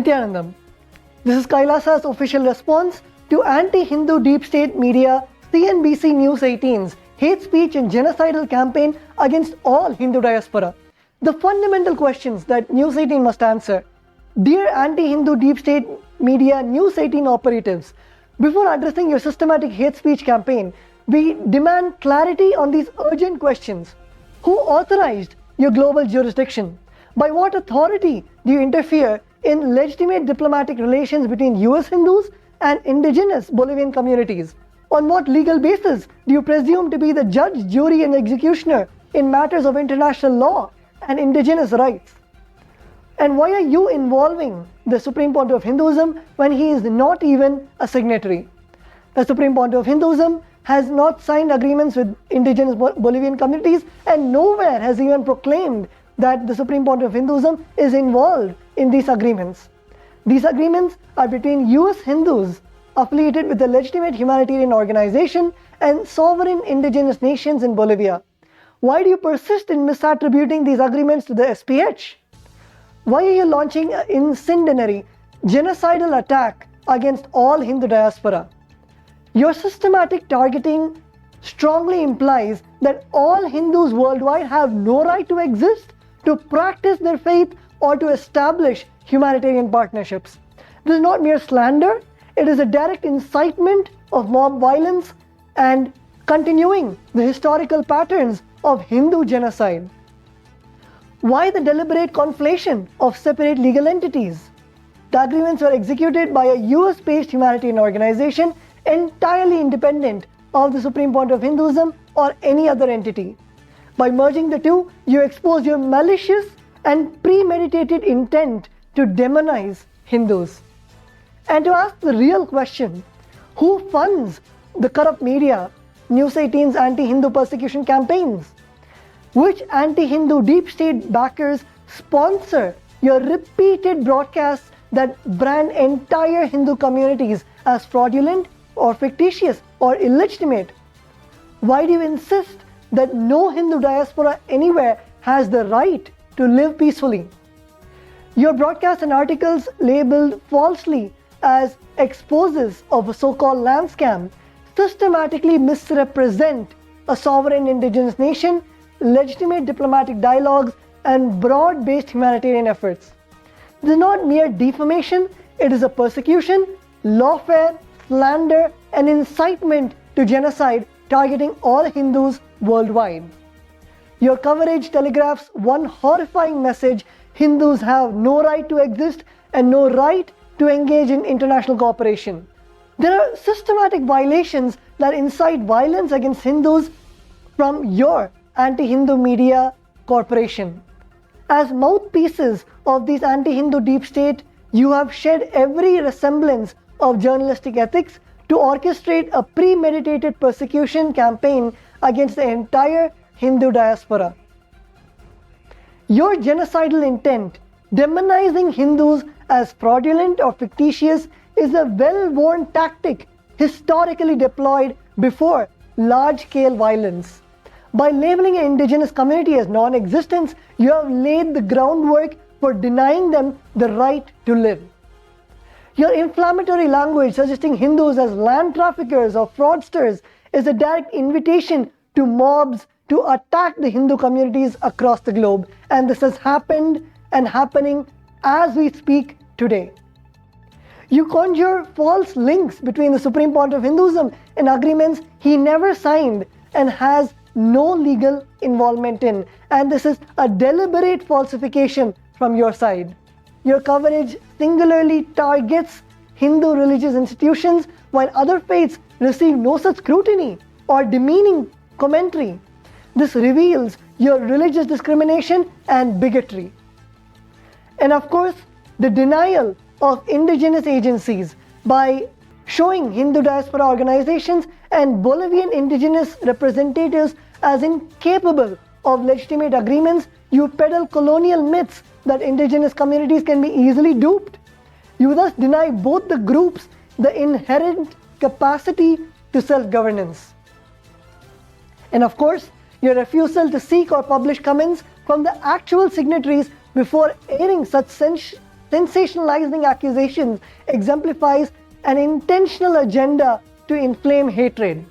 Nityanandam. This is Kailasa's official response to anti-Hindu deep state media CNBC News 18's hate speech and genocidal campaign against all Hindu diaspora. The fundamental questions that News 18 must answer. Dear anti-Hindu deep state media News 18 operatives, before addressing your systematic hate speech campaign, we demand clarity on these urgent questions. Who authorized your global jurisdiction? By what authority do you interfere in legitimate diplomatic relations between US Hindus and indigenous Bolivian communities? On what legal basis do you presume to be the judge, jury, and executioner in matters of international law and indigenous rights? And why are you involving the Supreme Pontiff of Hinduism when he is not even a signatory? The Supreme Pontiff of Hinduism has not signed agreements with indigenous Bolivian communities, and nowhere has even proclaimed that the Supreme Pontiff of Hinduism is involved in these agreements. These agreements are between US Hindus affiliated with a legitimate humanitarian organization and sovereign indigenous nations in Bolivia. Why do you persist in misattributing these agreements to the SPH? Why are you launching an incendiary, genocidal attack against all Hindu diaspora? Your systematic targeting strongly implies that all Hindus worldwide have no right to exist, to practice their faith, or to establish humanitarian partnerships. This is not mere slander, it is a direct incitement of mob violence and continuing the historical patterns of Hindu genocide. Why the deliberate conflation of separate legal entities? The agreements were executed by a US-based humanitarian organization entirely independent of the Supreme Pontiff of Hinduism or any other entity. By merging the two, you expose your malicious and premeditated intent to demonize Hindus. And to ask the real question, who funds the corrupt media, News 18's anti-Hindu persecution campaigns? Which anti-Hindu deep state backers sponsor your repeated broadcasts that brand entire Hindu communities as fraudulent or fictitious or illegitimate? Why do you insist that no Hindu diaspora anywhere has the right to live peacefully? Your broadcasts and articles labeled falsely as exposes of a so-called land scam systematically misrepresent a sovereign indigenous nation, legitimate diplomatic dialogues, and broad-based humanitarian efforts. This is not mere defamation, it is a persecution, lawfare, slander, and incitement to genocide targeting all Hindus worldwide. Your coverage telegraphs one horrifying message: Hindus have no right to exist and no right to engage in international cooperation. There are systematic violations that incite violence against Hindus from your anti-Hindu media corporation. As mouthpieces of these anti-Hindu deep state, you have shed every resemblance of journalistic ethics to orchestrate a premeditated persecution campaign against the entire Hindu diaspora. Your genocidal intent, demonizing Hindus as fraudulent or fictitious, is a well-worn tactic historically deployed before large-scale violence. By labeling an indigenous community as non-existent, you have laid the groundwork for denying them the right to live. Your inflammatory language suggesting Hindus as land traffickers or fraudsters is a direct invitation to mobs to attack the Hindu communities across the globe, and this has happened and happening as we speak today. You conjure false links between the Supreme Pontiff of Hinduism and agreements he never signed and has no legal involvement in, and this is a deliberate falsification from your side. Your coverage singularly targets Hindu religious institutions while other faiths receive no such scrutiny or demeaning commentary. This reveals your religious discrimination and bigotry. And of course, the denial of indigenous agencies by showing Hindu diaspora organizations and Bolivian indigenous representatives as incapable of legitimate agreements. You peddle colonial myths that indigenous communities can be easily duped. You thus deny both the groups the inherent capacity to self-governance. And of course, your refusal to seek or publish comments from the actual signatories before airing such sensationalizing accusations exemplifies an intentional agenda to inflame hatred,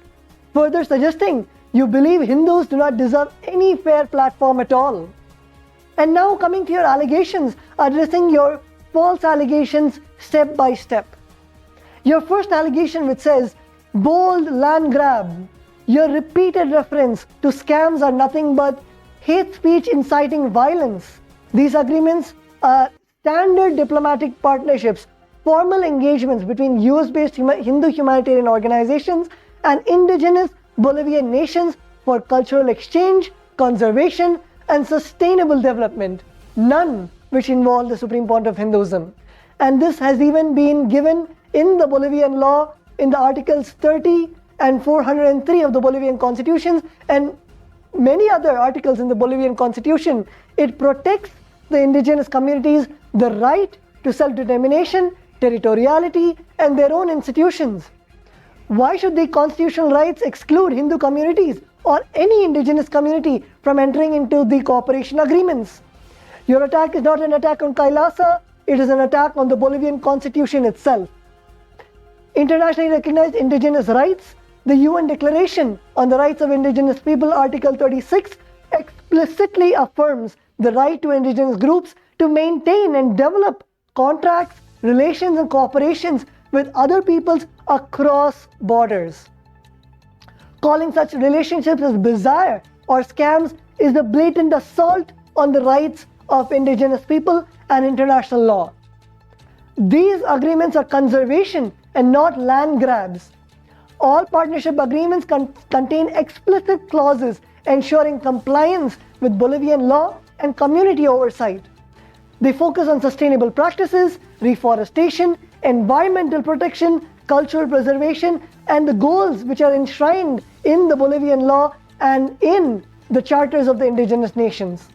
further suggesting you believe Hindus do not deserve any fair platform at all. And now coming to your allegations, addressing your false allegations step by step. Your first allegation, which says, bold land grab, your repeated reference to scams are nothing but hate speech inciting violence. These agreements are standard diplomatic partnerships, formal engagements between US-based Hindu humanitarian organizations and indigenous Bolivian nations for cultural exchange, conservation, and sustainable development, none which involve the Supreme Point of Hinduism. And this has even been given in the Bolivian law in the Articles 30 and 403 of the Bolivian Constitution and many other articles in the Bolivian Constitution. It protects the indigenous communities the right to self-determination, territoriality, and their own institutions. Why should the constitutional rights exclude Hindu communities or any indigenous community from entering into the cooperation agreements? Your attack is not an attack on Kailasa, it is an attack on the Bolivian constitution itself. Internationally recognized indigenous rights, the UN Declaration on the Rights of Indigenous People, Article 36, explicitly affirms the right to indigenous groups to maintain and develop contracts, relations, and cooperations with other peoples across borders. Calling such relationships as bizarre or scams is a blatant assault on the rights of indigenous people and international law. These agreements are conservation and not land grabs. All partnership agreements contain explicit clauses ensuring compliance with Bolivian law and community oversight. They focus on sustainable practices, reforestation, environmental protection, cultural preservation, and the goals which are enshrined in the Bolivian law and in the charters of the indigenous nations.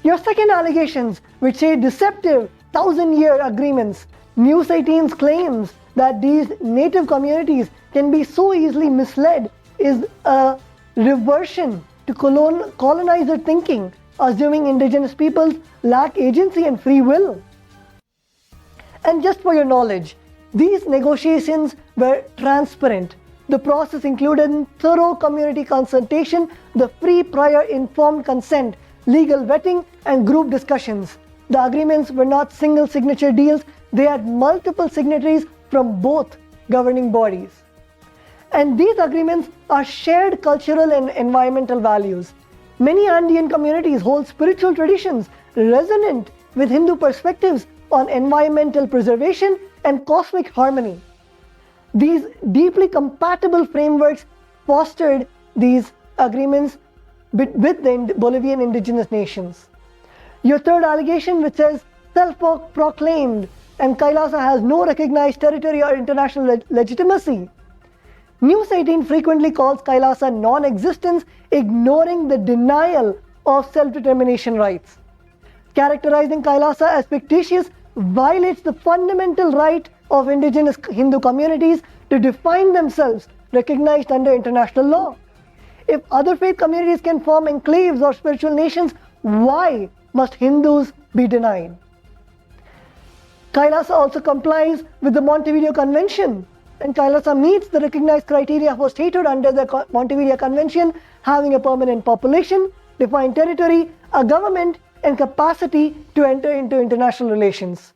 Your second allegations, which say deceptive 1,000-year agreements, News 18's claims that these native communities can be so easily misled is a reversion to colonizer thinking, assuming indigenous peoples lack agency and free will. And just for your knowledge, these negotiations were transparent. The process included thorough community consultation, the free prior informed consent, legal vetting, and group discussions. The agreements were not single signature deals, they had multiple signatories from both governing bodies. And these agreements are shared cultural and environmental values. Many Andean communities hold spiritual traditions resonant with Hindu perspectives on environmental preservation and cosmic harmony. These deeply compatible frameworks fostered these agreements with the Bolivian indigenous nations. Your third allegation, which says self-proclaimed and Kailasa has no recognized territory or international legitimacy. News 18 frequently calls Kailasa non-existence, ignoring the denial of self-determination rights. Characterizing Kailasa as fictitious violates the fundamental right of indigenous Hindu communities to define themselves, recognized under international law. If other faith communities can form enclaves or spiritual nations, why must Hindus be denied? Kailasa also complies with the Montevideo Convention, and Kailasa meets the recognized criteria for statehood under the Montevideo Convention, having a permanent population, defined territory, a government, and capacity to enter into international relations.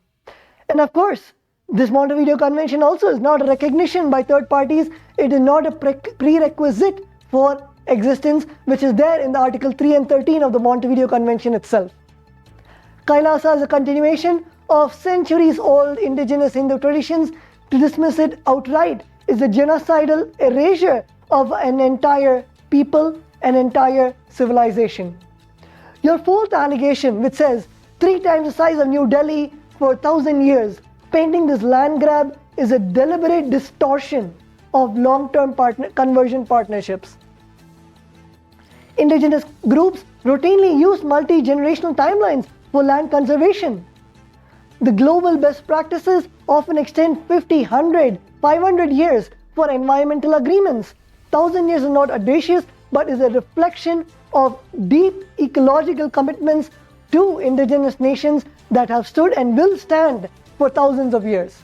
And of course, this Montevideo Convention also is not a recognition by third parties. It is not a prerequisite for existence, which is there in the Article 3 and 13 of the Montevideo Convention itself. Kailasa is a continuation of centuries-old indigenous Hindu traditions. To dismiss it outright is a genocidal erasure of an entire people, an entire civilization. Your fourth allegation, which says 3 times the size of New Delhi for 1,000 years, painting this land grab, is a deliberate distortion of long-term conversion partnerships. Indigenous groups routinely use multi-generational timelines for land conservation. The global best practices often extend 50, 100, 500 years for environmental agreements. 1,000 years is not audacious, but is a reflection of deep ecological commitments to indigenous nations that have stood and will stand for thousands of years.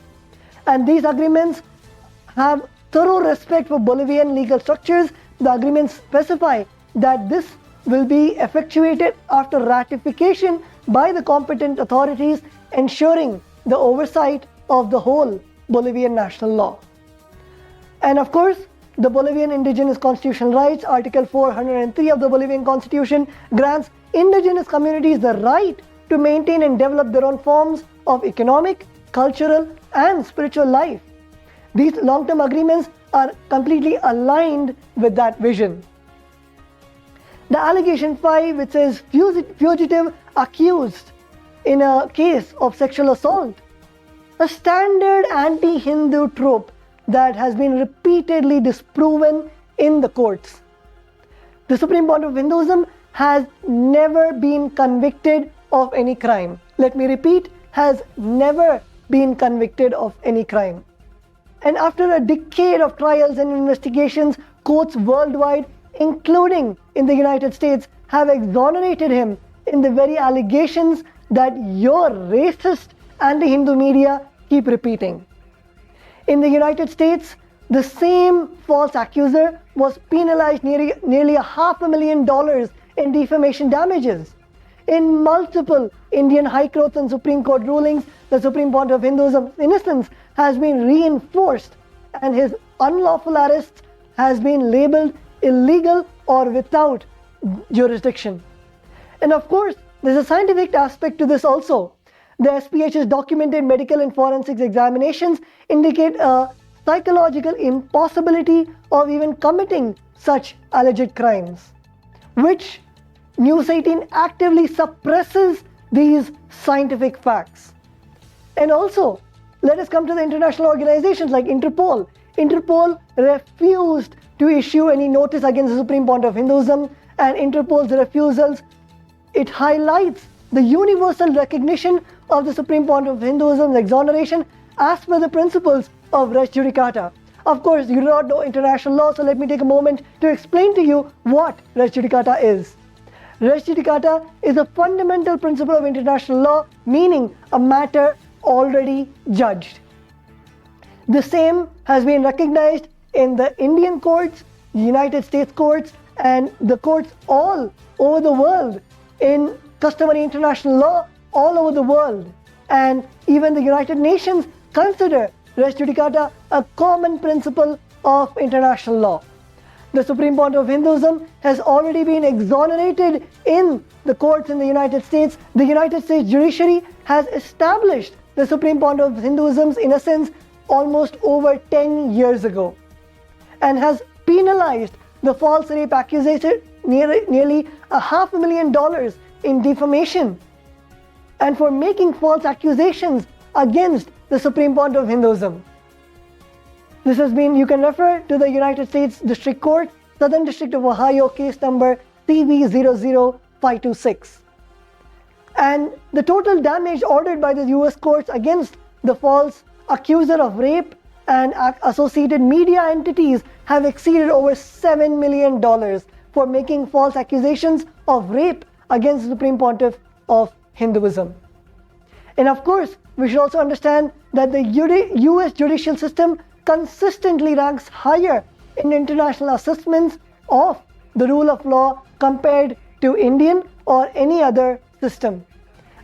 And these agreements have thorough respect for Bolivian legal structures. The agreements specify that this will be effectuated after ratification by the competent authorities, ensuring the oversight of the whole Bolivian national law. And of course, the Bolivian indigenous constitutional rights, Article 403 of the Bolivian Constitution, grants indigenous communities the right to maintain and develop their own forms of economic, cultural, and spiritual life. These long-term agreements are completely aligned with that vision. The allegation 5, which says fugitive accused in a case of sexual assault, a standard anti-Hindu trope that has been repeatedly disproven in the courts. The Supreme Court of Hinduism has never been convicted of any crime. Let me repeat, has never been convicted of any crime. And after a decade of trials and investigations, courts worldwide, including in the United States, have exonerated him in the very allegations that your racist anti-Hindu media keep repeating. In the United States, the same false accuser was penalized nearly $500,000 in defamation damages. In multiple Indian High Courts and Supreme Court rulings, the Supreme Court of Hinduism's innocence has been reinforced, and his unlawful arrest has been labeled illegal or without jurisdiction. And of course, there's a scientific aspect to this also. The SPH's documented medical and forensics examinations indicate a psychological impossibility of even committing such alleged crimes, which News 18 actively suppresses these scientific facts. And also, let us come to the international organizations like Interpol. Interpol refused to issue any notice against the Supreme Court of Hinduism, and Interpol's refusals, it highlights the universal recognition of the Supreme Court of Hinduism's exoneration as per the principles of res judicata. Of course, you do not know international law, so let me take a moment to explain to you what res judicata is. Res judicata is a fundamental principle of international law, meaning a matter already judged. The same has been recognized in the Indian courts, United States courts, and the courts all over the world, in customary international law all over the world. And even the United Nations consider res judicata a common principle of international law. The Supreme Court of Hinduism has already been exonerated in the courts in the United States. The United States judiciary has established the Supreme Court of Hinduism's innocence almost over 10 years ago, and has penalized the false rape accusation nearly $500,000 in defamation, and for making false accusations against the Supreme Court of Hinduism. This has been, you can refer to the United States District Court, Southern District of Ohio, case number CV00526. And the total damage ordered by the US courts against the false accuser of rape and associated media entities have exceeded over $7 million for making false accusations of rape against the Supreme Pontiff of Hinduism. And of course, we should also understand that the US judicial system consistently ranks higher in international assessments of the rule of law compared to Indian or any other system.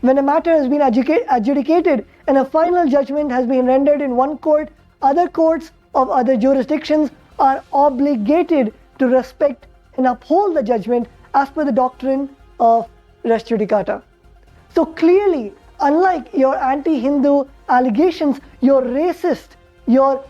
When a matter has been adjudicated and a final judgment has been rendered in one court, other courts of other jurisdictions are obligated to respect and uphold the judgment as per the doctrine of res judicata. So clearly, unlike your anti-Hindu allegations, your racist, your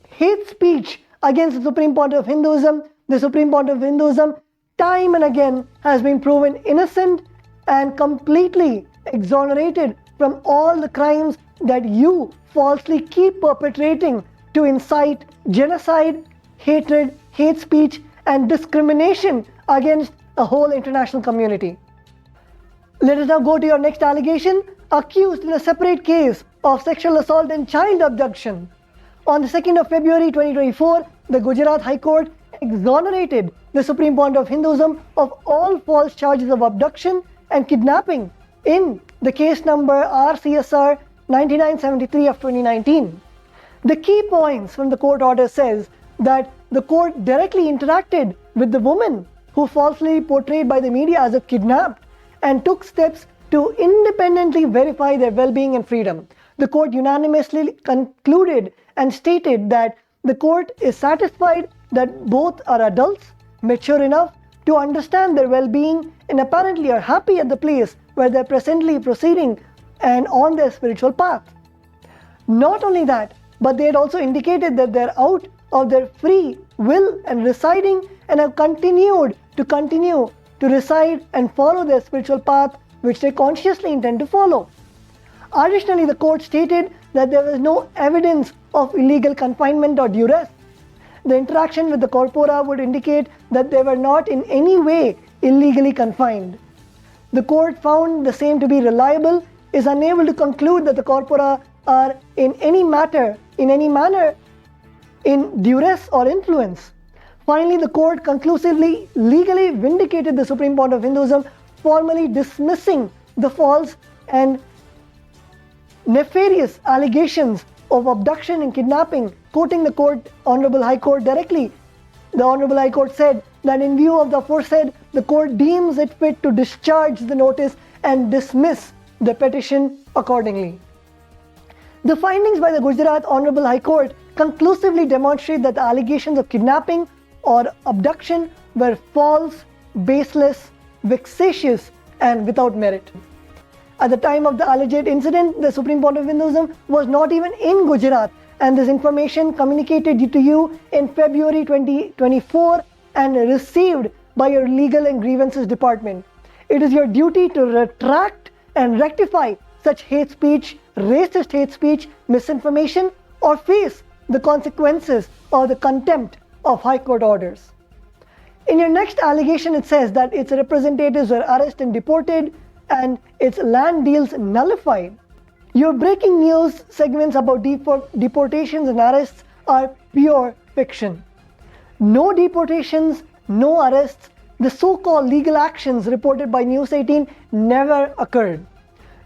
hate speech against the Supreme Court of Hinduism, the Supreme Court of Hinduism time and again has been proven innocent and completely exonerated from all the crimes that you falsely keep perpetrating to incite genocide, hatred, hate speech, and discrimination against a whole international community. Let us now go to your next allegation. Accused in a separate case of sexual assault and child abduction. On the 2nd of February 2024, the Gujarat High Court exonerated the Supreme Court of Hinduism of all false charges of abduction and kidnapping in the case number RCSR 9973 of 2019. The key points from the court order says that the court directly interacted with the woman who falsely portrayed by the media as a kidnapped and took steps to independently verify their well-being and freedom. The court unanimously concluded and stated that the court is satisfied that both are adults, mature enough to understand their well-being, and apparently are happy at the place where they're presently proceeding and on their spiritual path. Not only that, but they had also indicated that they're out of their free will and residing and have continued to reside and follow their spiritual path which they consciously intend to follow. Additionally, the court stated that there was no evidence of illegal confinement or duress. The interaction with the corpora would indicate that they were not in any way illegally confined. The court found the same to be reliable, is unable to conclude that the corpora are in any manner in duress or influence. Finally, the court conclusively legally vindicated the Supreme Court of Hinduism, formally dismissing the false and nefarious allegations of abduction and kidnapping. Quoting the Honorable High Court directly, the Honorable High Court said that in view of the aforesaid, the court deems it fit to discharge the notice and dismiss the petition accordingly. The findings by the Gujarat Honorable High Court conclusively demonstrate that the allegations of kidnapping or abduction were false, baseless, vexatious, and without merit. At the time of the alleged incident, the Supreme Court of Hinduism was not even in Gujarat, and this information communicated to you in February 2024 and received by your Legal and Grievances Department. It is your duty to retract and rectify such hate speech, racist hate speech, misinformation, or face the consequences or the contempt of High Court orders. In your next allegation, it says that its representatives were arrested and deported and its land deals nullified. Your breaking news segments about deportations and arrests are pure fiction. No deportations, no arrests. The so-called legal actions reported by News 18 never occurred.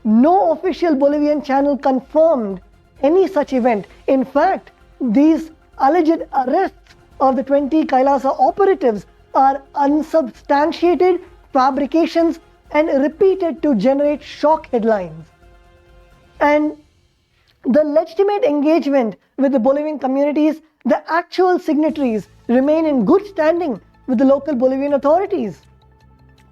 No official Bolivian channel confirmed any such event. In fact, these alleged arrests of the 20 Kailasa operatives are unsubstantiated fabrications and repeated to generate shock headlines. And the legitimate engagement with the Bolivian communities, the actual signatories remain in good standing with the local Bolivian authorities.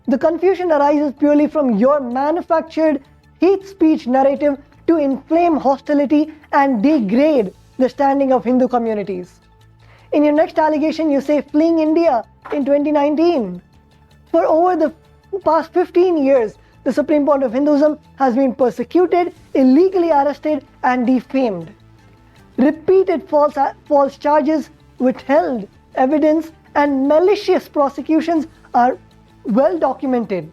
The confusion arises purely from your manufactured hate speech narrative to inflame hostility and degrade the standing of Hindu communities. In your next allegation, you say fleeing India in 2019. For over the past 15 years, the Supreme Court of Hinduism has been persecuted, illegally arrested, and defamed. Repeated false charges, withheld evidence, and malicious prosecutions are well documented.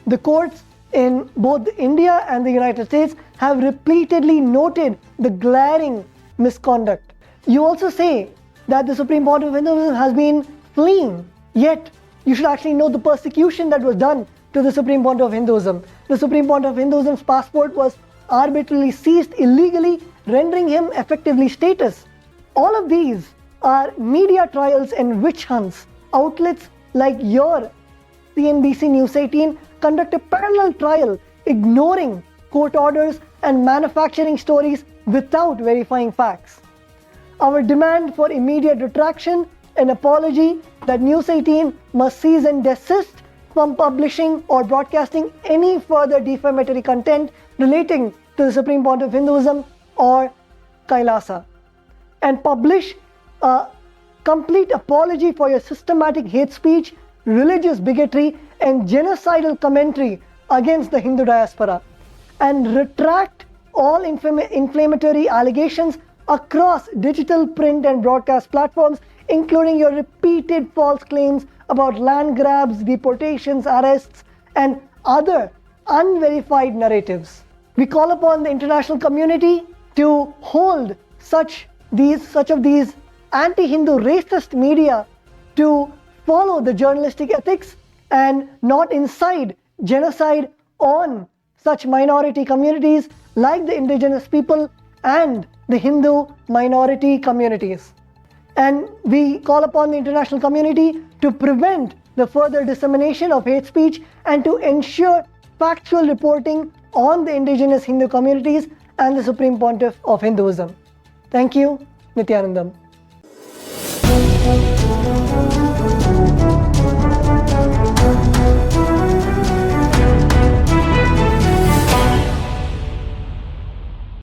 The courts in both India and the United States have repeatedly noted the glaring misconduct. You also say that the Supreme Court of Hinduism has been fleeing, yet you should actually know the persecution that was done to the Supreme Court of Hinduism. The Supreme Court of Hinduism's passport was arbitrarily seized illegally, rendering him effectively stateless. All of these are media trials and witch hunts. Outlets like your CNBC News 18 conduct a parallel trial, ignoring court orders and manufacturing stories without verifying facts. Our demand for immediate retraction, an apology that News 18 must cease and desist from publishing or broadcasting any further defamatory content relating to the Supreme Court of Hinduism or Kailasa, and publish a complete apology for your systematic hate speech, religious bigotry, and genocidal commentary against the Hindu diaspora, and retract all inflammatory allegations across digital, print, and broadcast platforms, including your repeated false claims about land grabs, deportations, arrests, and other unverified narratives. We call upon the international community to hold such of these anti-Hindu racist media to follow the journalistic ethics and not incite genocide on such minority communities like the indigenous people and the Hindu minority communities. And we call upon the international community to prevent the further dissemination of hate speech and to ensure factual reporting on the indigenous Hindu communities and the Supreme Pontiff of Hinduism. Thank you. Nityanandam.